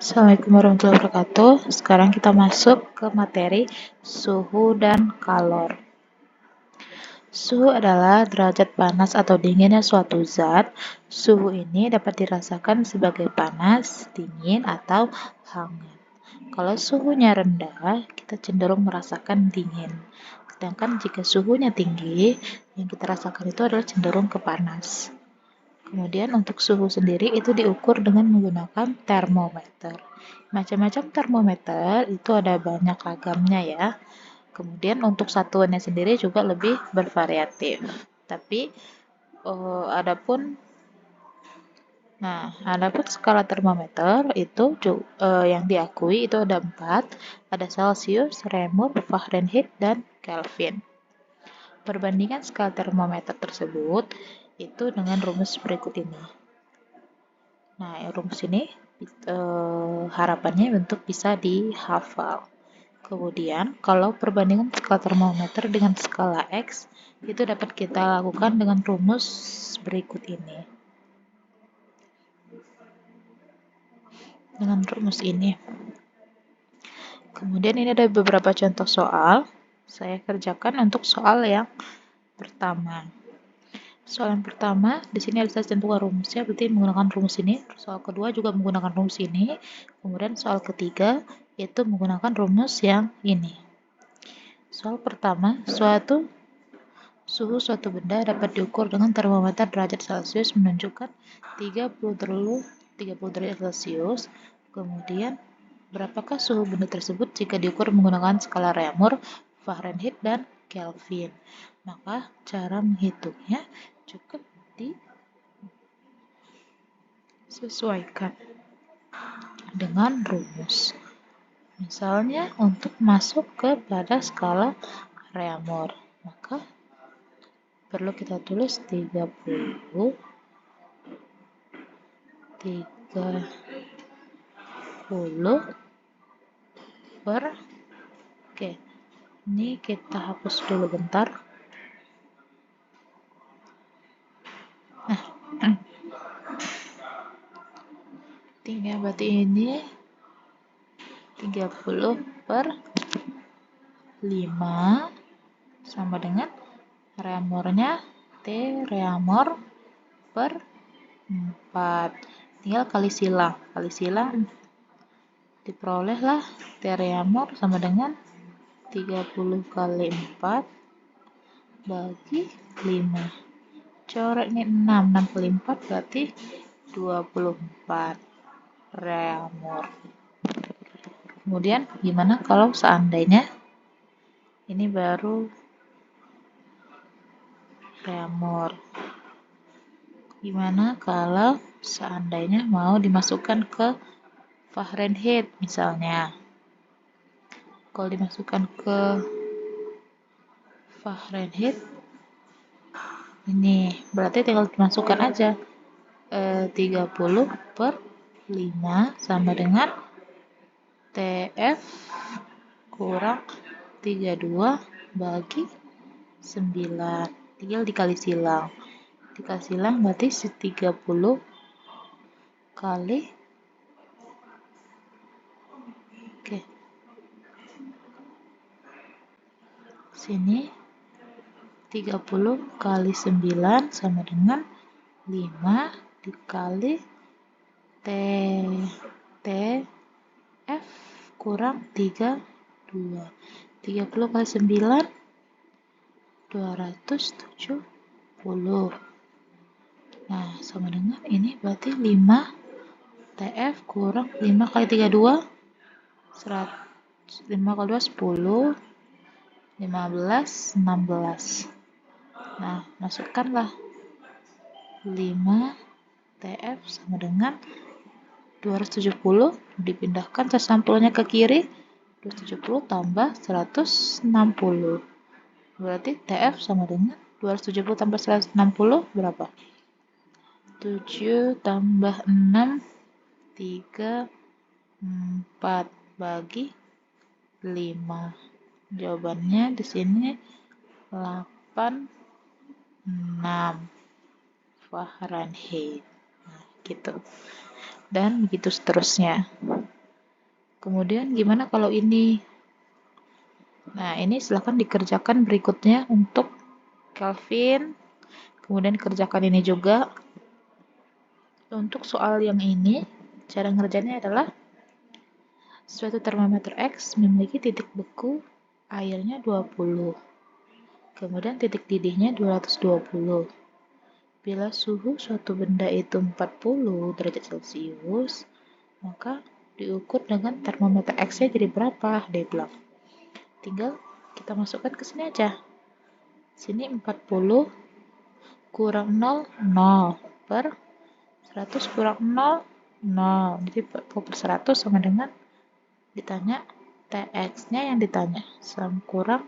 Assalamualaikum warahmatullahi wabarakatuh. Sekarang kita masuk ke materi suhu dan kalor. Suhu adalah derajat panas atau dinginnya suatu zat. Suhu ini dapat dirasakan sebagai panas, dingin, atau hangat. Kalau suhunya rendah, kita cenderung merasakan dingin. Sedangkan jika suhunya tinggi, yang kita rasakan itu adalah cenderung ke panas. Kemudian untuk suhu sendiri itu diukur dengan menggunakan termometer. Macam-macam termometer itu ada banyak ragamnya ya. Kemudian untuk satuannya sendiri juga lebih bervariatif. Tapi adapun skala termometer itu yang diakui itu ada 4, ada Celsius, Reaumur, Fahrenheit, dan Kelvin. Perbandingan skala termometer tersebut itu dengan rumus berikut ini. Nah, rumus ini harapannya untuk bisa dihafal. Kemudian, kalau perbandingan skala termometer dengan skala X itu dapat kita lakukan dengan rumus berikut ini. Dengan rumus ini. Kemudian ini ada beberapa contoh soal. Saya kerjakan untuk soal yang pertama. Soal yang pertama, di sini harus saya tentukan rumusnya, berarti menggunakan rumus ini. Soal kedua juga menggunakan rumus ini. Kemudian soal ketiga, itu menggunakan rumus yang ini. Soal pertama, suhu suatu benda dapat diukur dengan termometer derajat Celcius menunjukkan 30 derajat Celcius. Kemudian, berapakah suhu benda tersebut jika diukur menggunakan skala Reaumur, Fahrenheit, dan Kelvin? Maka cara menghitungnya cukup disesuaikan dengan rumus. Misalnya untuk masuk kepada skala Reaumur, maka perlu kita tulis 30 per, oke, ini kita hapus dulu bentar. Tinggal berarti ini 30 per 5 sama dengan Reaumurnya T Reaumur per 4. Tinggal kali silang diperolehlah T Reaumur sama dengan 30 kali 4 bagi 5. Coretnya 6 kali 4 berarti 24 Reaumur. Kemudian gimana kalau seandainya ini baru Reaumur? Gimana kalau seandainya mau dimasukkan ke Fahrenheit misalnya? Kalau dimasukkan ke Fahrenheit, ini berarti tinggal dimasukkan aja 30 per 5 sama dengan TF kurang 32 bagi 9. Tinggal dikali silang. Dikali silang berarti 30 kali sini 30 kali 9 sama dengan 5 dikali TF kurang 32. 30 kali 9 270. Nah, sama dengan ini berarti 5 TF kurang 5 kali 32 5 kali 2 10, 15, 16. Nah, masukkanlah 5 TF sama dengan 270, dipindahkan 160-nya ke kiri, 270 tambah 160. Berarti TF sama dengan 270 tambah 160 berapa? 7 tambah 6, 3, 4 bagi 5. Jawabannya di sini 86 Fahrenheit. Nah, gitu. Dan begitu seterusnya. Kemudian gimana kalau ini? Nah, ini silahkan dikerjakan berikutnya untuk Kelvin. Kemudian kerjakan ini juga. Untuk soal yang ini, cara ngerjainnya adalah suatu termometer X memiliki titik beku airnya 20. Kemudian titik didihnya 220. Bila suhu suatu benda itu 40 derajat Celcius, maka diukur dengan termometer X-nya jadi berapa? Dia bilang. Tinggal kita masukkan ke sini aja. Sini 40 kurang 0, 0 per 100 kurang 0, 0. Jadi 40 per 100 sama dengan ditanya TX-nya yang ditanya. Sama kurang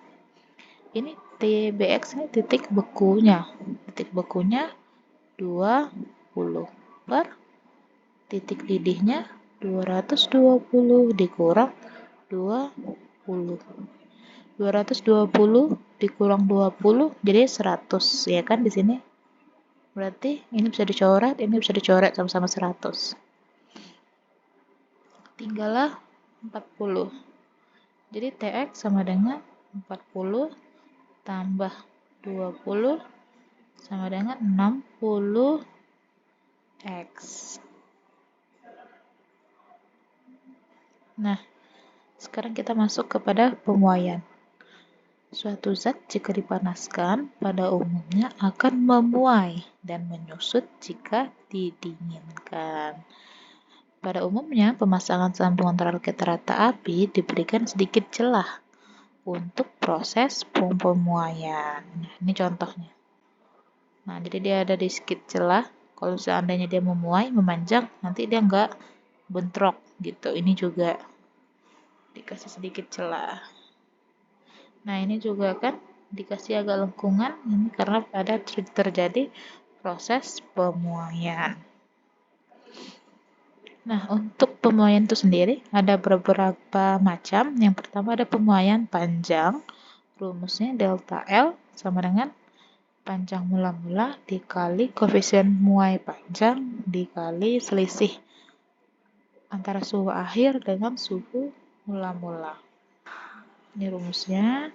ini TBX ini titik bekunya. Titik bekunya 20 per titik didihnya 220 dikurang 20. 220 dikurang 20 jadi 100 ya kan di sini. Berarti ini bisa dicoret, ini bisa dicoret sama-sama 100. Tinggallah 40. Jadi TX sama dengan 40 tambah 20 sama dengan 60 X. Nah, sekarang kita masuk kepada pemuaian. Suatu zat jika dipanaskan pada umumnya akan memuai dan menyusut jika didinginkan. Pada umumnya, pemasangan sambungan target rata api diberikan sedikit celah untuk proses pemuaian. Nah, ini contohnya. Nah, jadi dia ada di sedikit celah. Kalau seandainya dia memuai, memanjang, nanti dia nggak bentrok gitu. Ini juga dikasih sedikit celah. Nah, ini juga kan dikasih agak lengkungan, ini karena ada terjadi proses pemuaian. Nah, untuk pemuaian itu sendiri ada beberapa macam. Yang pertama ada pemuaian panjang. Rumusnya delta L sama dengan panjang mula-mula dikali koefisien muai panjang dikali selisih antara suhu akhir dengan suhu mula-mula. Ini rumusnya.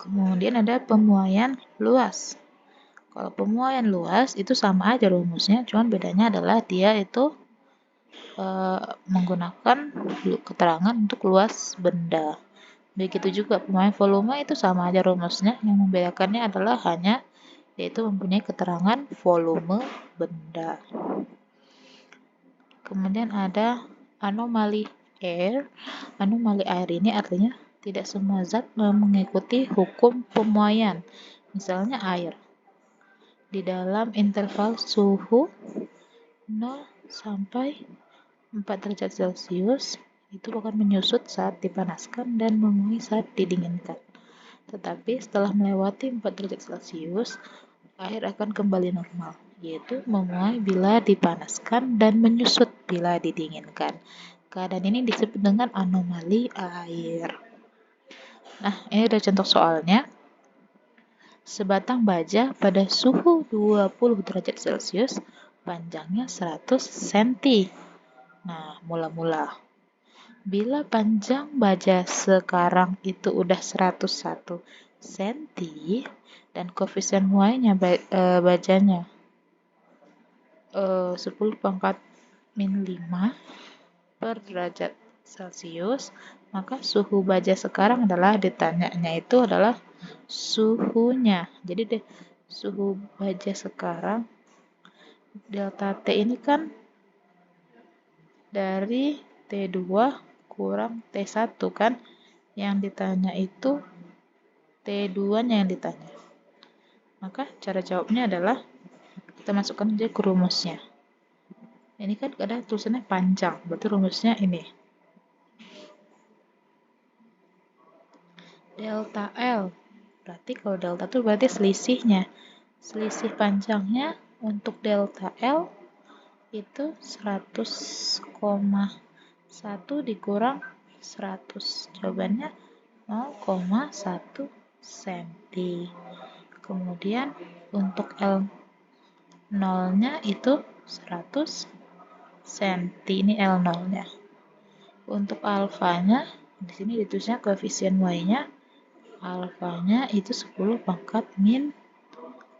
Kemudian ada pemuaian luas. Kalau pemuaian luas itu sama aja rumusnya, cuman bedanya adalah dia itu menggunakan keterangan untuk luas benda. Begitu juga pemuaian volume itu sama aja rumusnya, yang membedakannya adalah hanya yaitu mempunyai keterangan volume benda. Kemudian ada anomali air. Anomali air ini artinya tidak semua zat mengikuti hukum pemuaian. Misalnya air. Di dalam interval suhu 0 sampai 4 derajat Celcius itu akan menyusut saat dipanaskan dan memuai saat didinginkan. Tetapi setelah melewati 4 derajat Celcius, air akan kembali normal, yaitu memuai bila dipanaskan dan menyusut bila didinginkan. Keadaan ini disebut dengan anomali air. Nah, ini ada contoh soalnya. Sebatang baja pada suhu 20 derajat Celcius, panjangnya 100 cm. Nah, mula-mula. Bila panjang baja sekarang itu udah 101 cm dan koefisien muainya bajanya 10 pangkat min 5 per derajat Celcius, maka suhu baja sekarang adalah ditanyanya itu adalah suhunya. Jadi deh, suhu baja sekarang delta T ini kan dari T2 kurang T1 kan, yang ditanya itu T2-nya yang ditanya. Maka cara jawabnya adalah kita masukkan aja ke rumusnya. Ini kan ada tulisannya panjang, berarti rumusnya ini. Delta L. Berarti kalau delta itu berarti selisihnya. Selisih panjangnya untuk delta L itu 100,1 dikurang 100. Jawabannya 0,1 cm. Kemudian untuk L 0-nya itu 100 cm. Ini L 0-nya. Untuk alfanya, di sini ditulisnya koefisien y-nya, alfanya itu 10 pangkat min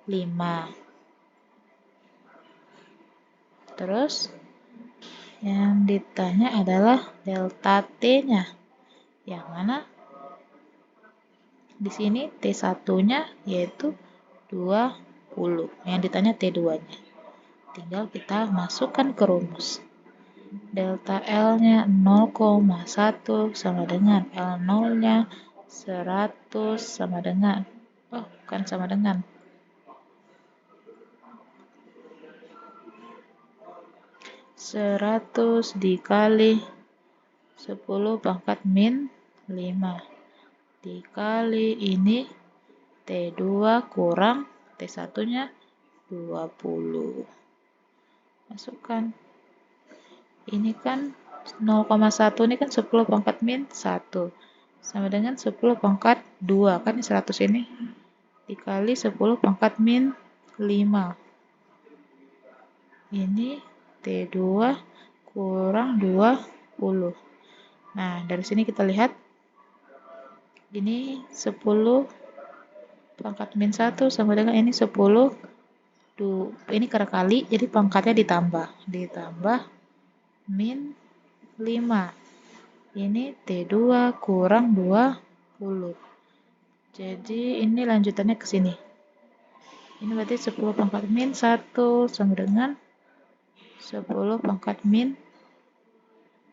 5. Terus yang ditanya adalah delta T-nya. Yang mana? Di sini T1-nya yaitu 20. Yang ditanya T2-nya. Tinggal kita masukkan ke rumus. Delta L-nya 0,1 sama dengan L0-nya 100 sama dengan, bukan sama dengan, 100 dikali 10 pangkat min 5 dikali ini T2 kurang T1-nya 20. Masukkan. Ini kan 0,1 ini kan 10 pangkat min 1 sama dengan 10 pangkat 2 kan 100 ini dikali 10 pangkat min 5. Ini T2 kurang 20. Nah, dari sini kita lihat ini 10 pangkat min 1 sama dengan ini 10 ini kali, jadi pangkatnya ditambah min 5. Ini T2 kurang 20. Jadi ini lanjutannya ke sini. Ini berarti 10 pangkat min 1 sama dengan 10 pangkat min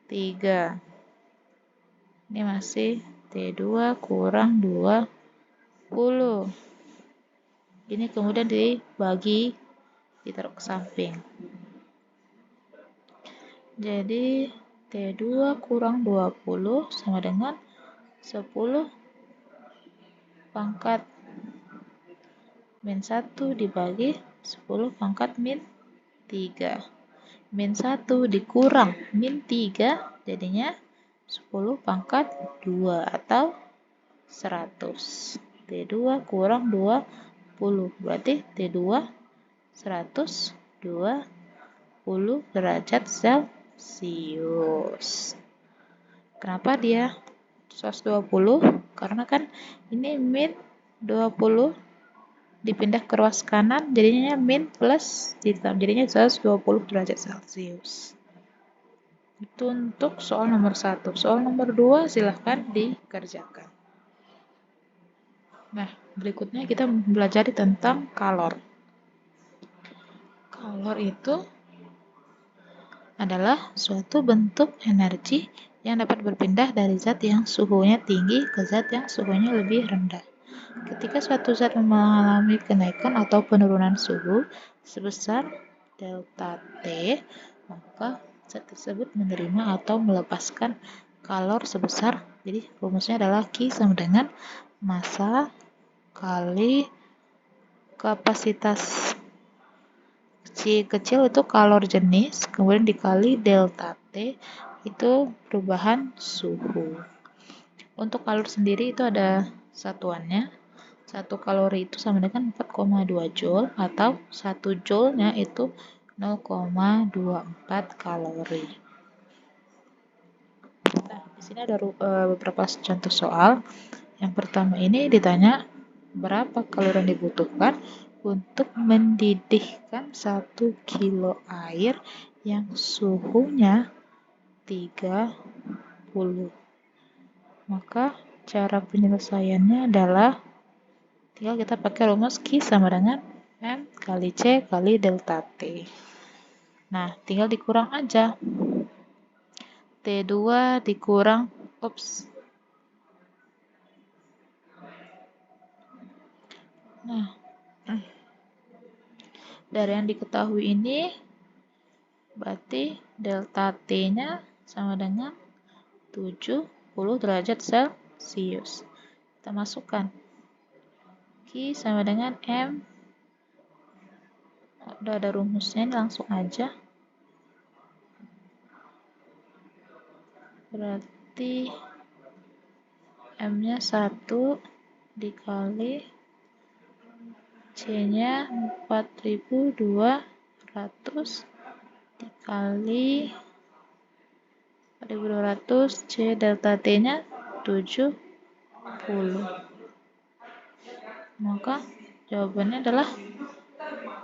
3. Ini masih T2 kurang 20. Ini kemudian dibagi, ditaruh ke samping. Jadi T2 kurang 20 sama dengan 10 pangkat min 1 dibagi 10 pangkat min 3. Min 1 dikurang min 3 jadinya 10 pangkat 2 atau 100. T2 kurang 20 berarti T2 120 derajat Celcius. Kenapa dia 120? Karena kan ini min 20 dipindah ke ruas kanan jadinya min plus jadinya 120 derajat Celcius. Itu untuk soal nomor 1. Soal nomor 2 silahkan dikerjakan. Nah, berikutnya kita belajar tentang kalor. Kalor itu adalah suatu bentuk energi yang dapat berpindah dari zat yang suhunya tinggi ke zat yang suhunya lebih rendah. Ketika suatu zat mengalami kenaikan atau penurunan suhu sebesar delta T, maka zat tersebut menerima atau melepaskan kalor sebesar, jadi rumusnya adalah Q sama dengan massa kali kapasitas. C kecil itu kalor jenis, kemudian dikali delta T itu perubahan suhu. Untuk kalor sendiri itu ada satuannya. 1 kalori itu sama dengan 4,2 joule atau 1 joule-nya itu 0,24 kalori. Nah, di sini ada beberapa contoh soal. Yang pertama ini ditanya berapa kalori yang dibutuhkan untuk mendidihkan 1 kilo air yang suhunya 30. Maka cara penyelesaiannya adalah tinggal kita pakai rumus Q sama dengan M kali C kali delta T. Nah, tinggal dikurang aja. T2 dikurang, Nah, dari yang diketahui ini, berarti delta T-nya sama dengan 70 derajat Celcius. Kita masukkan. Q sama dengan M. Udah ada rumusnya, ini langsung aja. Berarti M-nya 1 dikali C-nya 4200 dikali 4.200, C delta T-nya 70. Maka jawabannya adalah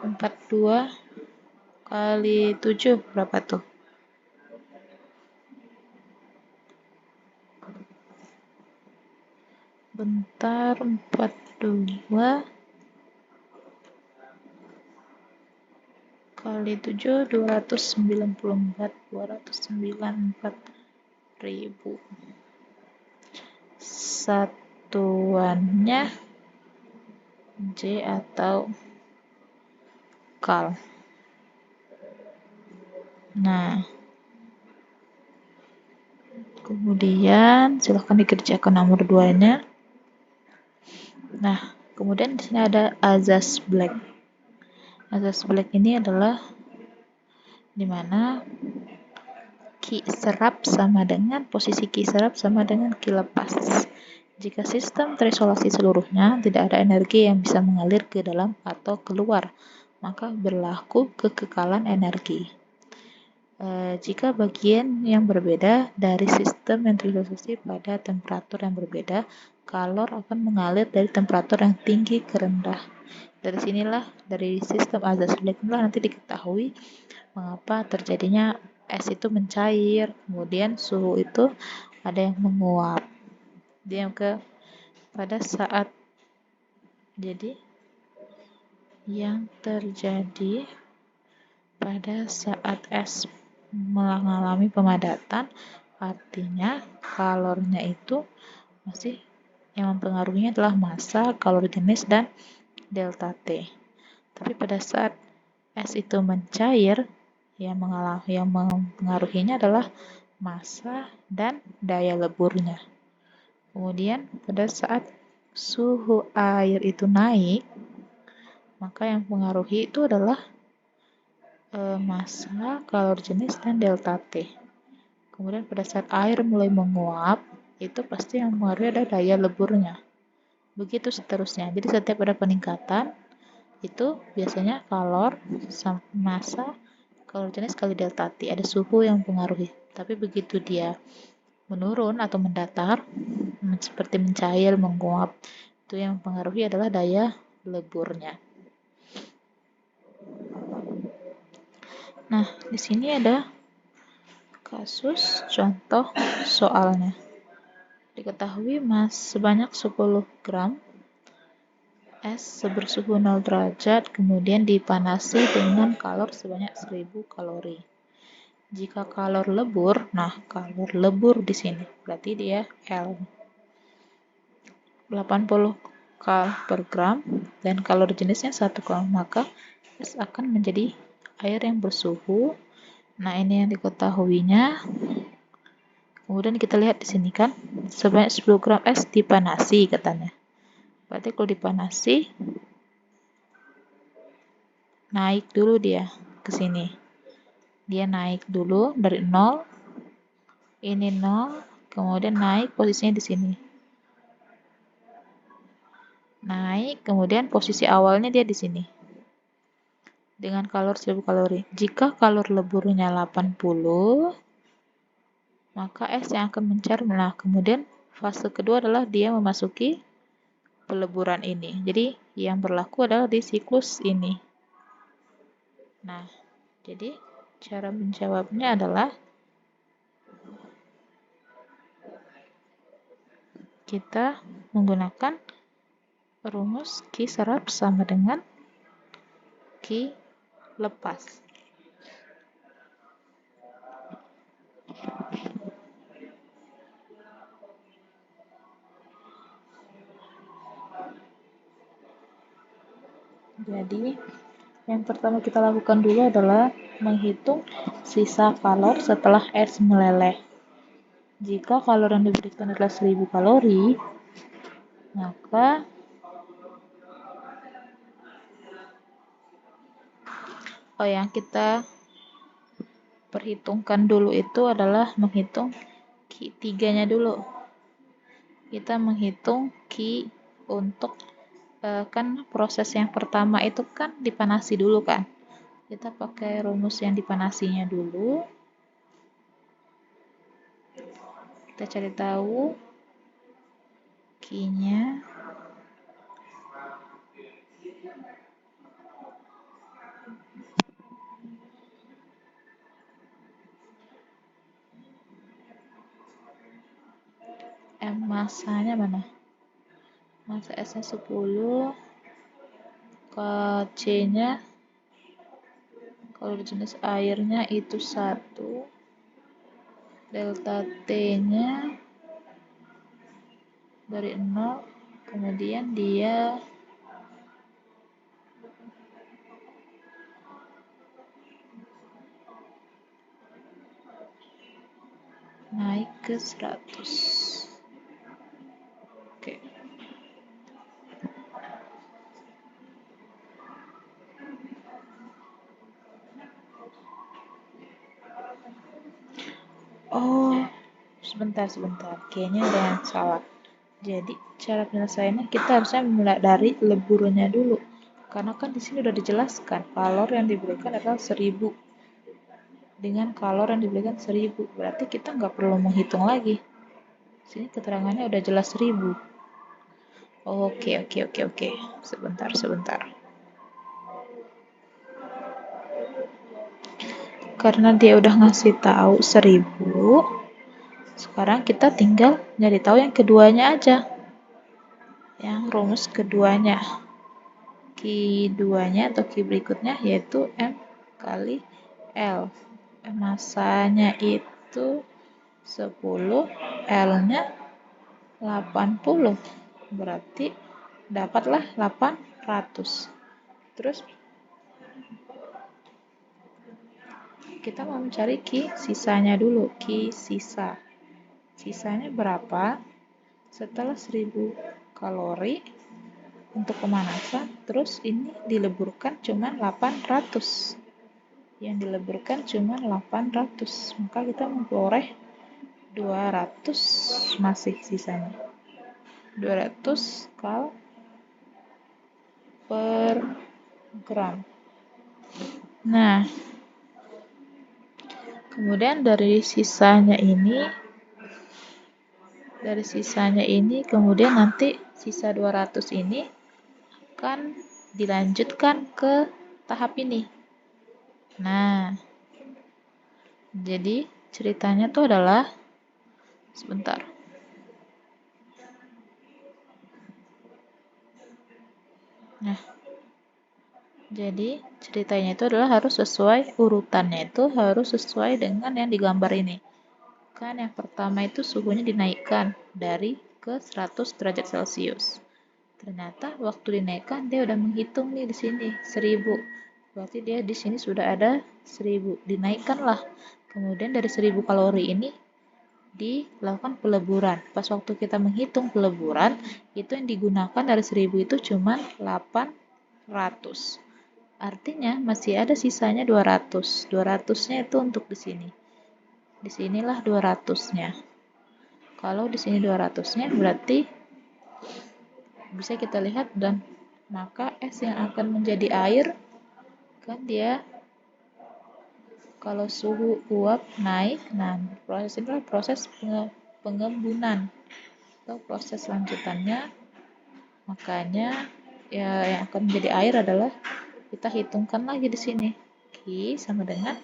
42 kali 7 berapa tuh? Bentar, 42 kali 7, 294 ribu. Satuannya J atau kal. Nah, kemudian silahkan dikerjakan nomor 2-nya. Nah, kemudian di sini ada azas black. Azas black ini adalah dimana Ki serap sama dengan posisi Ki serap sama dengan Ki lepas. Jika sistem terisolasi seluruhnya, tidak ada energi yang bisa mengalir ke dalam atau keluar, maka berlaku kekekalan energi. Jika bagian yang berbeda dari sistem yang terisolasi pada temperatur yang berbeda, kalor akan mengalir dari temperatur yang tinggi ke rendah. Dari sinilah, dari sistem azas black inilah nanti diketahui mengapa terjadinya es itu mencair, kemudian suhu itu ada yang menguap. Dia pada saat jadi yang terjadi pada saat es mengalami pemadatan, artinya kalornya itu masih yang mempengaruhinya adalah massa, kalor jenis, dan delta T. Tapi pada saat es itu mencair, yang mempengaruhinya adalah massa dan daya leburnya. Kemudian pada saat suhu air itu naik, maka yang mempengaruhi itu adalah massa, kalor jenis, dan delta T. Kemudian pada saat air mulai menguap, itu pasti yang mempengaruhi adalah daya leburnya. Begitu seterusnya. Jadi setiap ada peningkatan, itu biasanya kalor, massa, kalor jenis kali delta T. Ada suhu yang mempengaruhi. Tapi begitu dia menurun atau mendatar, seperti mencair, menguap, itu yang mempengaruhi adalah daya leburnya. Nah, di sini ada kasus contoh soalnya. Diketahui sebanyak 10 gram es bersuhu 0 derajat kemudian dipanasi dengan kalor sebanyak 1000 kalori. Jika kalor lebur, nah kalor lebur di sini berarti dia L 80 kal per gram dan kalor jenisnya 1 kal, maka es akan menjadi air yang bersuhu. Nah, ini yang diketahuinya. Kemudian kita lihat di sini kan, sebanyak 10 gram es dipanasi katanya. Berarti kalau dipanasi, naik dulu dia ke sini. Dia naik dulu dari 0, ini 0, kemudian naik posisinya di sini. Naik, kemudian posisi awalnya dia di sini. Dengan kalor 1000 kalori. Jika kalor leburnya 80, maka es yang akan mencair. Nah, kemudian fase kedua adalah dia memasuki peleburan ini. Jadi, yang berlaku adalah di siklus ini. Nah, jadi cara menjawabnya adalah kita menggunakan rumus Ki serap sama dengan Ki lepas. Jadi, yang pertama kita lakukan dulu adalah menghitung sisa kalor setelah es meleleh. Jika kalor yang diberikan adalah 1000 kalori, maka yang kita perhitungkan dulu itu adalah menghitung Ki 3-nya dulu. Kita menghitung Ki untuk kan proses yang pertama itu kan dipanasi dulu kan. Kita pakai rumus yang dipanasinya dulu. Kita cari tahu Q-nya. Masanya mana? Masa S-nya 10, ke C-nya kalau jenis airnya itu 1, delta T-nya dari 0, kemudian dia naik ke 100. Oke. Oh, sebentar. Kayaknya ada yang salah. Jadi, cara penyelesaiannya kita harusnya mulai dari leburannya dulu. Karena kan di sini udah dijelaskan, kalor yang diberikan adalah 1000. Dengan kalor yang diberikan 1000. Berarti kita nggak perlu menghitung lagi. Sini keterangannya udah jelas 1000. Oke. Sebentar. Karena dia udah ngasih tahu 1000, sekarang kita tinggal nyari tahu yang keduanya aja. Yang rumus keduanya. Q2-nya atau Q berikutnya yaitu M kali L. Masanya itu 10, L-nya 80. Berarti dapatlah 800. Terus kita mau mencari Q sisanya dulu. Q sisa. Sisanya berapa? Setelah 1000 kalori untuk pemanasan, terus ini dileburkan cuma 800. Yang dileburkan cuma 800. Maka kita memperoleh 200 masih sisanya. 200 kal per gram. Nah, kemudian dari sisanya ini kemudian nanti sisa 200 ini akan dilanjutkan ke tahap ini. Nah, jadi ceritanya tuh adalah sebentar. Nah, jadi ceritanya itu adalah harus sesuai urutannya, itu harus sesuai dengan yang digambar ini. Kan yang pertama itu suhunya dinaikkan dari ke 100 derajat Celcius. Ternyata waktu dinaikkan dia udah menghitung nih di sini 1000. Berarti dia di sini sudah ada 1000. Dinaikkanlah. Kemudian dari 1000 kalori ini dilakukan peleburan. Pas waktu kita menghitung peleburan, itu yang digunakan dari 1000 itu cuma 800. Artinya masih ada sisanya 200. 200-nya itu untuk di sini. Di sinilah 200-nya. Kalau di sini 200-nya berarti bisa kita lihat dan maka es yang akan menjadi air kan dia kalau suhu uap naik, nah proses ini adalah proses pengembunan atau proses lanjutannya. Makanya ya yang akan menjadi air adalah kita hitungkan lagi di sini. Q sama dengan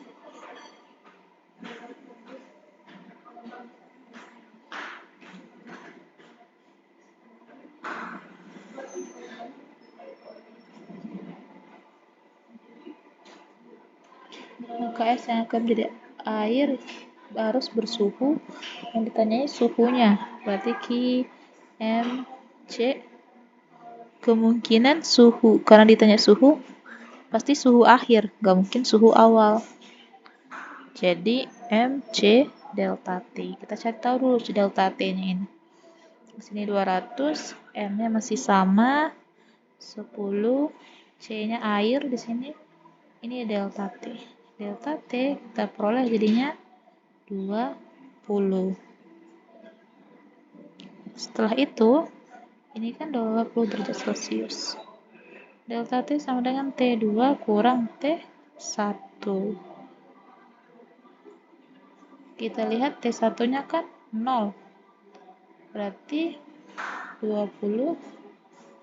maka es yang akan menjadi air harus bersuhu yang ditanyai suhunya. Berarti Q, M, C kemungkinan suhu. Karena ditanya suhu pasti suhu akhir, nggak mungkin suhu awal. Jadi MC delta T. Kita cari tahu dulu delta T-nya ini. Di sini 200, M-nya masih sama 10, C-nya air di sini. Ini delta T. Delta T kita peroleh jadinya 20. Setelah itu, ini kan 20 derajat Celcius. Delta T sama dengan T2 kurang T1. Kita lihat T1-nya kan 0. Berarti 20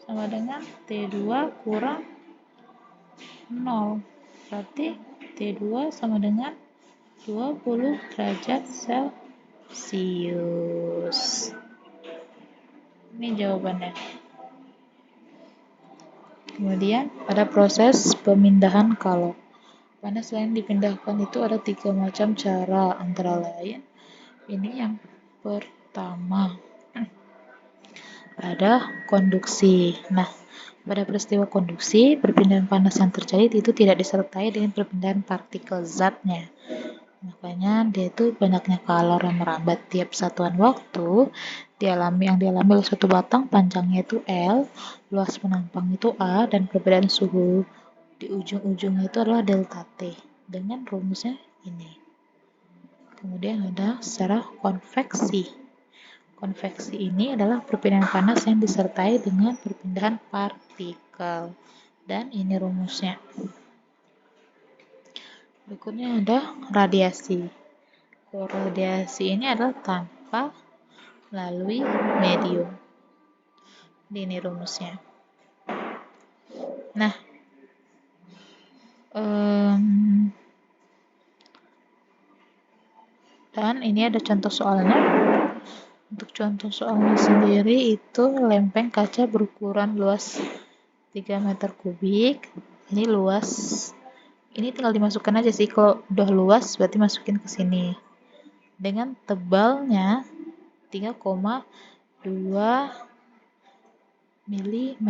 sama dengan T2 kurang 0. Berarti T2 sama dengan 20 derajat Celcius. Ini jawabannya. Kemudian ada proses pemindahan kalor. Panas yang dipindahkan itu ada 3 macam cara, antara lain ini yang pertama ada konduksi. Nah, pada peristiwa konduksi, perpindahan panas yang terjadi itu tidak disertai dengan perpindahan partikel zatnya. Makanya dia itu banyaknya kalor yang merambat tiap satuan waktu yang dialami oleh suatu batang, panjangnya itu L, luas penampang itu A, dan perbedaan suhu di ujung-ujungnya itu adalah delta T. Dengan rumusnya ini. Kemudian ada secara konveksi. Konveksi ini adalah perpindahan panas yang disertai dengan perpindahan partikel. Dan ini rumusnya. Berikutnya ada radiasi. Radiasi ini adalah tanpa melalui medium. Ini rumusnya. Nah, dan ini ada contoh soalnya. Untuk contoh soalnya sendiri itu lempeng kaca berukuran luas 3 meter kubik. Ini luas. Ini tinggal dimasukkan aja sih. Kalau udah luas berarti masukin ke sini. Dengan tebalnya 3,2 mm.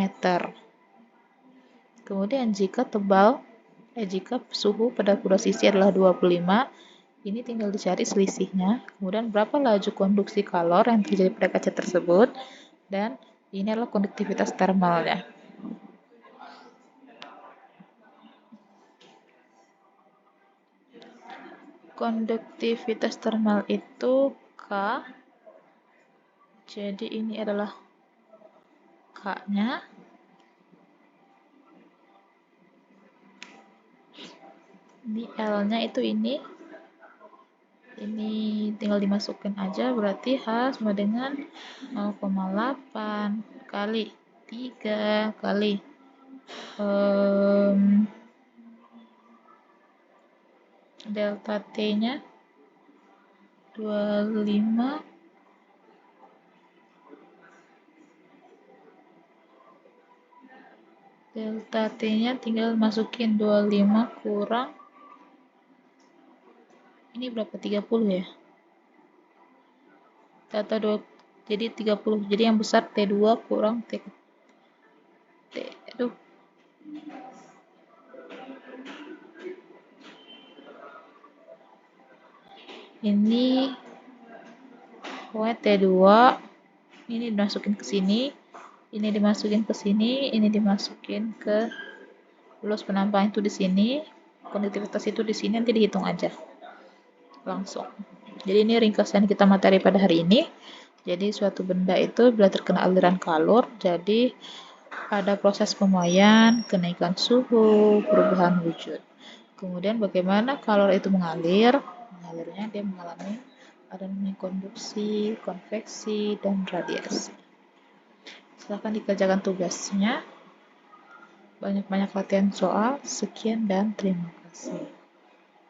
Kemudian jika suhu pada kedua sisi adalah 25, ini tinggal dicari selisihnya. Kemudian berapa laju konduksi kalor yang terjadi pada kaca tersebut, dan ini adalah konduktivitas termalnya. Konduktivitas termal itu K. Jadi ini adalah K-nya. Ini L-nya itu ini. Ini tinggal dimasukin aja, berarti H sama dengan 0,8 kali 3 kali delta T-nya 25 delta T-nya tinggal masukin 25 kurang ini berapa, 30 ya, delta 2 jadi 30, jadi yang besar T2 kurang T aduh ini pokoknya T2 ini dimasukin ke sini, ini dimasukin ke sini, ini dimasukin ke luas penampang itu di sini, konduktivitas itu di sini, nanti dihitung aja langsung. Jadi ini ringkasan kita materi pada hari ini. Jadi suatu benda itu bila terkena aliran kalor, jadi ada proses pemuaian, kenaikan suhu, perubahan wujud. Kemudian bagaimana kalor itu mengalir? Mengalirnya dia mengalami ada namanya konduksi, konveksi, dan radiasi. Silahkan dikerjakan tugasnya. Banyak-banyak latihan soal. Sekian dan terima kasih.